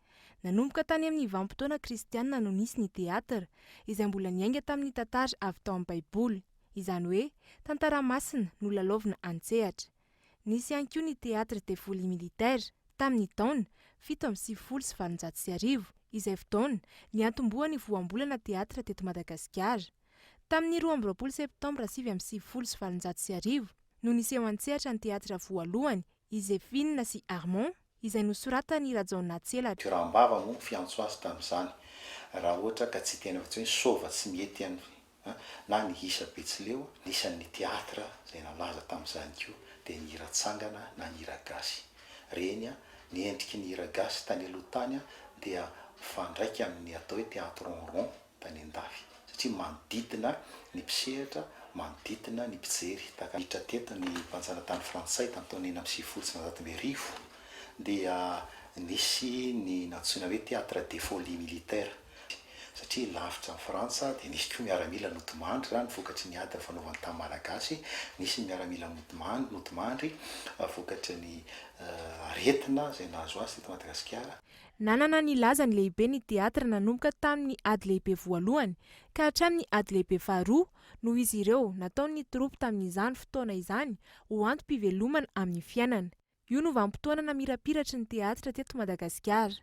Nanomboka tany amin'ny vanim-potoana kristianina no nisy ny teatra izay mbola niainga tamin'ny tantara avy tao amin'ny Baiboly, izany hoe tantara masina no lalaovina an-tsehatra. Nisy ihany koa ny teatra de folie militaire tamin'ny taona 1790 izay fotoana niantomboa ny voambolana teatra teto Madagasikara. Tamin'ny 12 septambra 1790 no niseho an-tsehatra ny teatra voalohany Joséphine sy Armand izay nosoratany Rajaonatsela. Ambava moa fiantso azy tamin'izany raha ohatra ka tsy tena hoe sova tsy mety any na ny isa Betsileo nisan'ny teatra izay nalaza tamin'izany koa dia ny hiratsangana na ny hiragasy. Reny ny endriky ny hiragasy tany aloha tany dia fandraiky amin'ny atao hoe teatro rond tany an-dafy satria manodidina ny mpisehatra, manodidina ny mpijery. Takahitra teto ny mpanjanatany frantsay tamin'ny taona 1920 dia nisy ny natsoina hoe teatra de folie militaire satria lavitra ny Frantsa dia nisy koa miaramila notimandry raha ny vokatry ny ady fanaovany tamin'ny malagasy, nisy miaramila notimandry vokatry ny aretina izay nahazo azy teto Madagasikara. Nanana ny lazany lehibe ny teatra nanomboka tamin'ny ady lehibe voalohany ka hatramin'ny ady lehibe faharoa noho izy ireo nataon'ny tropo tamin'izany fotoana izany ho antom-pivelomana amin'ny fiainana. Io no vanim-potoana namirapiratry ny teatra teto Madagasikara.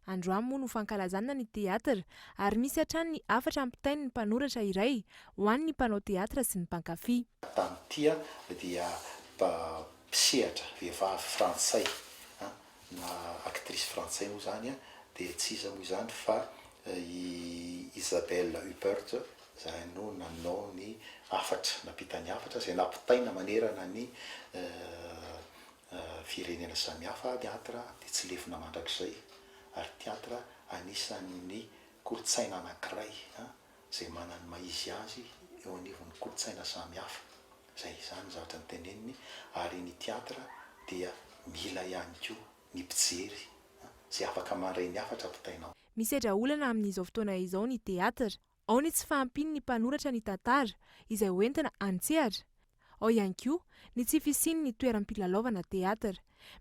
Androany moa no fankalazana ny teatra ary misy hatrany ny 4 ampitainy ny mpanoratra iray ho an'ny mpanao teatra sy ny mpankafy. Tamin'tia dia mpisehatra vehivavy frantsay na actrice frantsay moa zany dia tsy iza moa izany fa Isabelle Huppert izay no nanao ny 4 napitany 4 izay nampitaina manerana ny firenena samihafa teatra dia tsy lefina mandrakizay ary teatra anisan'ny kolotsaina anankiray izay manana maizy azy eo anivon'ny kolotsaina samihafa. Izay izany zavatra ny teneniny ary ny teatra dia mila ihany koa ny mpijery izay afaka mandray ny 4 ampitainao. Misedra olana amin'izao fotoana izao ny teatra. Ao ny tsy fahampiny ny mpanoratra ny tantara izay hoentina antsehatra. Ao ihany koa ny tsy fisiany ny toeram-pilalaovana teatra.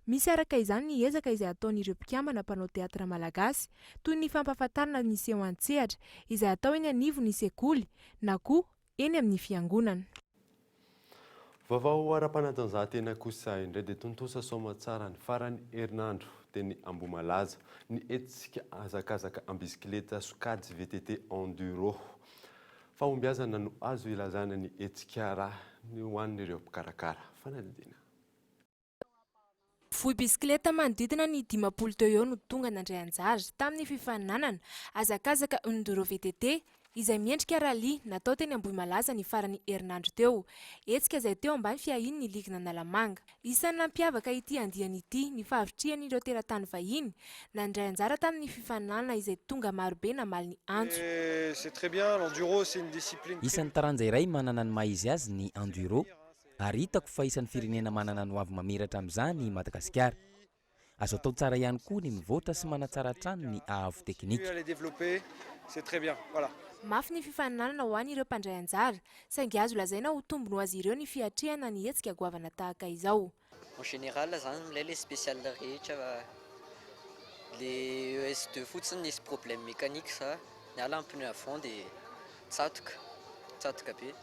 Misy araka izany ny ezaka izay ataon'ireo mpikambana mpanao teatra malagasy toy ny fampahafantarana ny seho an-tsehatra izay atao eny anivon'ny sekoly na koa eny amin'ny fiangonana. Vaovao ara-panatanjahantena kosa indray dia tontosa soma tsara ny farany herinandro teny Ambohimalaza ny etsika azakazaka ambisikileta sokajy VTT enduro. Fahombiazana no azo ilazana ny etsika raha ny hoan'ireo mpikarakara. Fanadidina. Fohy bisikileta manodidina ny 50 teo eo no tonga nandray anjara tamin'ny fifaninanana azakazaka enduro VTT izay miendrika rally natao teny Ambohimalaza ny farany herinandro teo. Etsika izay teo ambany fiahiny ny ligina Analamanga. Isan'ny nampiavaka ity andiany ity ny fahavitrihan'ireo teratany vahiny nandray anjara tamin'ny fifaninanana izay tonga marobe namaly ny antso. Isan'ny taranja iray manana ny maizy azy ny enduro ary hitako fa isan'ny firenena manana ny avy mamiratra amin'izany Madagasikara. Azo atao tsara ihany koa ny mivoatra sy manatsara hatrany ny ahavo teknika. Mafy ny fifaninanana ho an'ireo mpandray anjara saingy azo lazaina ho tombony ho azy ireo ny fiatrehana ny hetsika goavana tahaka izao. En général zany les spécial rehetra le ES2 fotsiny nisy problème mécanique sa niala ny pneu avant dia tsatoka be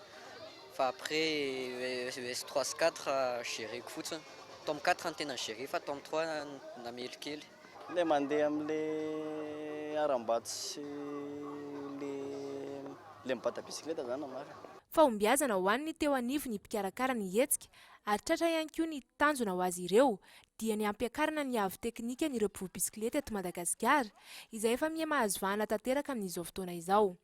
fa après ES3 sy 4 géreko fotsiny. Tome 4 ny tena géré fa tome 3 namelikely. Le mandeha am'le aram-bato sy le mipata bisikileta zany amara. Fahombiazana ho an'ny teo anivony mpikarakara ny hetsika ary tratra ihany koa ny tanjona ho azy ireo dia ny ampiakarana ny avo teknika n'ireo mpivohy bisikileta eto Madagasikara izay efa miha mahazo vahana tanteraka amin'izao fotoana izao.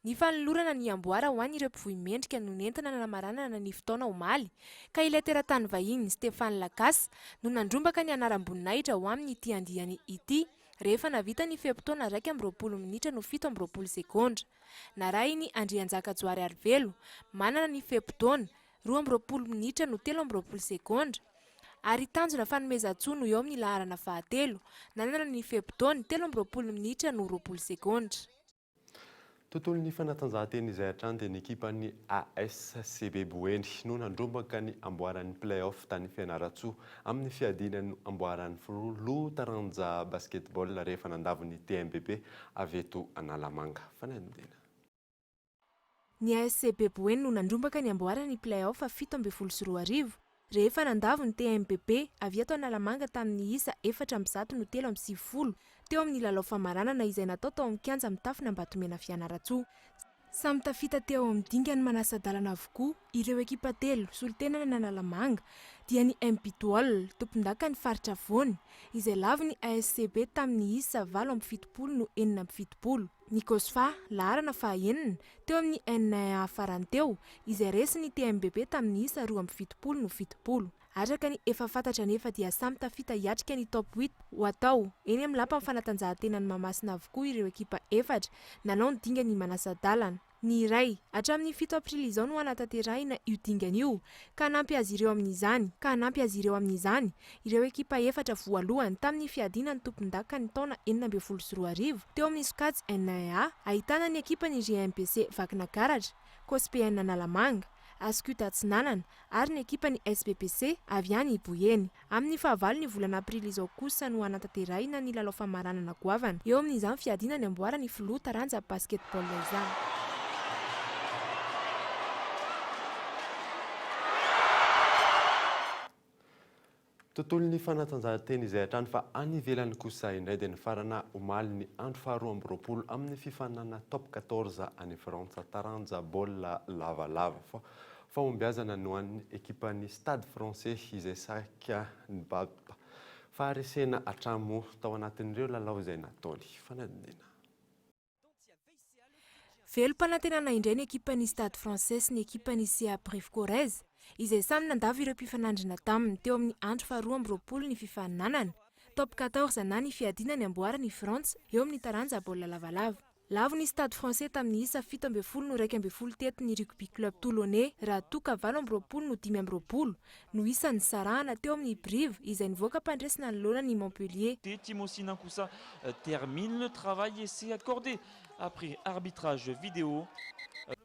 Ny fanolorana ny amboara ho an'ireo mpivohy mendrika no nentina namaranana ny fotoana omaly ka ilay teratany vahiny Stéphane Lacasse no nandrombaka ny anaram-boninahitra ho amin'ny ity andiany ity rehefa navita ny fehim-potoana 2:20 minitra no 7:20 sekondra. Narahiny Andrianjaka Joary Arivelo manana ny fehim-potoana 2:20 minitra no 3:20 sekondra ary tanjona fanomezan-tsoa no eo amin'ny laharana fahatelo nanana ny fehim-potoana 3:20 minitra no 20 sekondra. Tontolo ny fanatanjahantena izay hatrany dia ny ekipan'ny ASCB Boeny no nandrombaka ny amboaran'ny play-off tany Fianaratsoa amin'ny fiadinany amboaran'ny loha taranja basketball rehefa nandavy ny TMBB avy eto Analamanga. Fanadidina. Ny ASCB Boeny no nandrombaka ny amboaran'ny play-off 17:20 rehefa nandavy ny TMBB avy eto Analamanga tamin'ny isa 4:0 no 3:70 teo amin'ny lalao famaranana izay natao tao amin'ny kianja mitafina Ambatomena Fianaratsoa. Samy tafita teo amin'ny dingany manasadalana avokoa ireo ekipa telo solitenana ny Analamanga dia ny Mbitoal tompondaka ny faritra Vony izay lavy ny ASCB tamin'ny isa 7:70 no 4:70. Ny Kosfa laharana fahaenina teo amin'ny N1 farany teo izay resy ny TMBB tamin'ny isa 2:70 no 70. Araka ny efa fantatra nefa dia samy tafita hiatrika ny top 8 ho atao eny amin'ny lampany fanatanjahantena ny Mahamasina avokoa ireo ekipa efatra nanao ny dingany manasadalana. Ny iray hatramin'ny 7 aprily izao no anatanterahina io dingany io ka hanampy azy ireo amin'izany ireo ekipa efatra voalohany tamin'ny fiadinany tompondaka ny taona 2024 teo amin'ny sokajy N1A ahitana ny ekipa ny GMPC Vakinakaratra, COSPN Analamanga Askutatsinanana ary ny ekipa ny SBPC avy any Iboeny. Amin'ny fahavalo ny volana aprily izao kosa no anatanterahina ny lalao famaranana goavana. Eo amin'izany fiadiana ny amboarany filoha taranja basketball izany. Tontolo ny fanatanjahantena izay hatrany fa any ivelany kosa indray dia nifarana omaly ny andro faharoa amby roapolo amin'ny fifanana top 14 any Frantsa taranja baolina lavalava fa fahombiazana no an'ny ekipan'ny Stade Français izay saka faharesena hatramo tao anatin'ireo lalao izay nataony fanadinena. Velom-panantenana indray ny ekipan'ny Stade Français sy ny ekipan'ny CA Brive Corrèze izay samy nandava ireo mpifanandrina taminy teo amin'ny andro faharoa amby roapolo ny fifaninanana. Top 14 na ny fiadiana ny amboarany Frantsa eo amin'ny taranja baolina lavalava. Lavo ny Stade Français tamin'ny isa 17 no 1.8 ny rugby club toulonnais raha toka 7 no 5 no isan'ny sarahana teo amin'ny Brive izay nivoaka mpandresina ny loana ny Montpellier. Timo Sinankusa termine le travail et s'est accordé après arbitrage vidéo.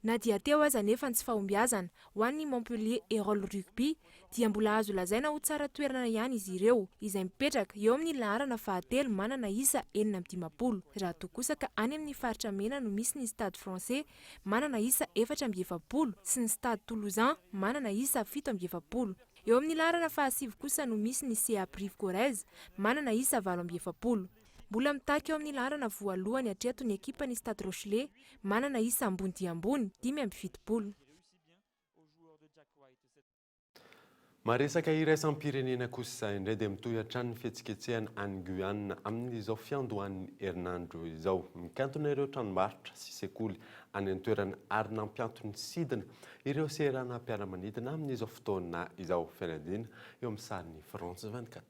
Na dia teo aza nefa tsy fahombiazana ho an'ny Montpellier Hérol Rugby dia mbola azo lazaina ho tsara toerana ihany izy ireo izay mipetraka eo amin'ny laharana fahatelo manana isa 4-50 raha toa kosa ka any amin'ny faritra mena no misy ny Stade Français manana isa 4-70 sy ny Stade Toulousain manana isa 7-70. Eo amin'ny laharana fahasivy kosa no misy ny CA Brive Corrèze manana isa 8-70. Mbola mitaka eo amin'ny laharana voalohany hatreto ny ekipa ny Stade Rochelet manana isa ambony dia ambony 5-70. Maresaka iraisam-pirenena kosa indray dia mitohy hatrany ny fihetsiketsehana any Guyane amin'izao fiandohan'ny herinandro izao. Mikantona ireo tranombarotra sy sekoly any an-toerana ary nampiantony sidina ireo seranam mpiara-manidina amin'izao fotoana izao fianadiana eo amin'ny sarin'ny France 24.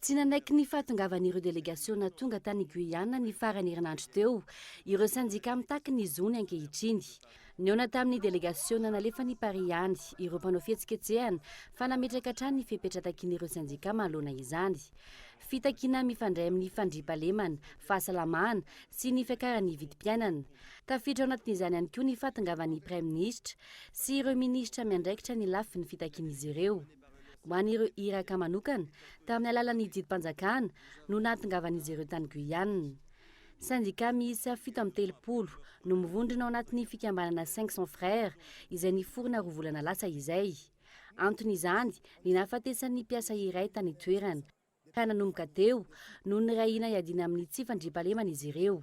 Tsy nanaiky ny fahatongavan'ireo délégation tonga tany Guyane ny farany herinandro teo, ireo sanjika mitaky ny zony ankehitriny. Niona tamin'ny délégation nalefa ny Paris any, ireo mpanao fihetsiketsehana fa nametraka hatrany ny fipetratakin'ireo sanjika manoloana izany. Fitakina mifandray amin'ny fandriampahalemana, fahasalamana sy ny fiakaran'ny vidim-piainana. Tafiditra ao anatin'izany ihany koa ny fahatongavan'ny Premier ministre sy ireo ministra miandraikitra ny lafin'ny fitakin'izy ireo. Ho an'ireo iraka manokana tamin'ny alalan'ny didimpanjakana no nahatongavan'izy ireo tany Guyane. Sandika miisa 7-30 no mivondrona ao anatin'ny fikambanana 500 frères izay niforona roa volana lasa izay. Anton'izany ny nahafatesan'ny mpiasa iray tany toerana ka nanomboka teo no nirahina hiadiana amin'ny tsy fandriampahalemana izy ireo.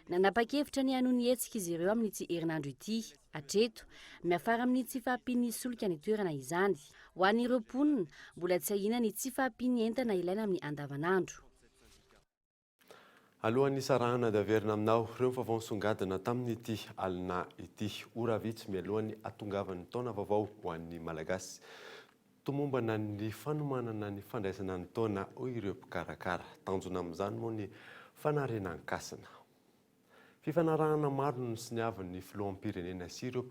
Nanapa-kevitra ny hanohy ny hetsika izy ireo amin'ny tsy herinandro ity hatreto miafara amin'ny tsy fahampian'ny solika ny toerana izany. Ho an'ireo mponina mbola tsy ahina ny tsy fahampian'ny entana ilaina amin'ny andavanandro. Alohan'ny sarahana daverina aminao ireo vaovao nisongadina tamin'ity alina ity ora vitsy mialohan'ny hatongavan'ny taona vaovao ho an'ny malagasy. Tomombana ny fanomanana ny fandraisana ny taona ho ireo mpikarakara. Tanjona amin'izany moa ny fanarenan-kasina. Fifanarahana maro no siniavan'ny filoham-pirenena sy ireo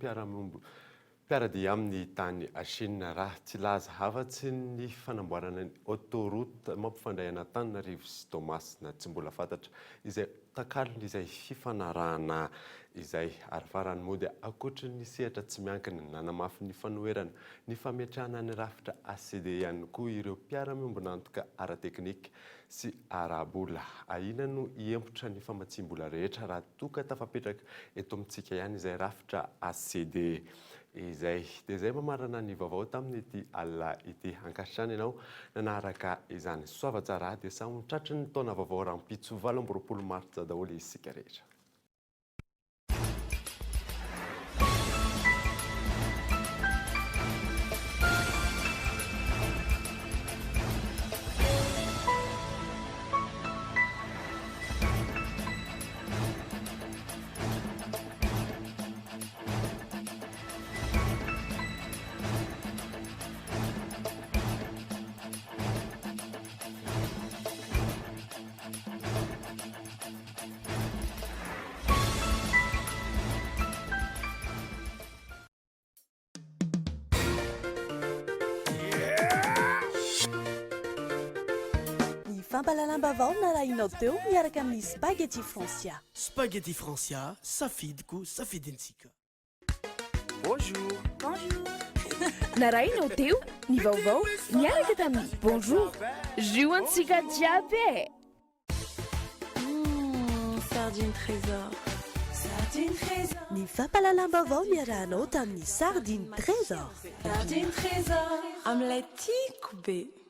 mpiaradia amin'ny tany Chine raha tsy laza afa-tsy ny fanamboarana ny autoroute mampifandray Antananarivo sy Toamasina tsy mbola fantatra izay takalony izay fifanarahana izay ary farany moa dia ankoatra ny sehatra tsy miankina nanamafy ny fanoherana ny fametrahana ny rafitra ACD ihany koa ireo mpiara-miombonantoka ara-teknika sy ara-bola. Ahina no hiempotra ny famatsim-bola rehetra raha toka tafapetraka eto amintsika ihany izay rafitra ACD izay dia izay mamarana ny vaovao tamin'ity alina ity. Ankasitrany ianao nanaraka izany soavatsara dia samy tratry ny taona vaovao rahampitso 20 martsa daholo isika rehetra. Fampalalam-bavao narahinao teo miaraka amin'ny Spaghetti Francia. Spaghetti Francia, safidiko safidintsika. Bonjour. Bonjour. Narainao teo ny vaovao niaraka tamin'ny bonjour zioantsika jiaby e. Sardine Trésor. Sardine Trésor. Ny fampalalam-baovao miarahanao tamin'ny Sardine Trésor. Sardine Trésor. Amin'ilay tiako be.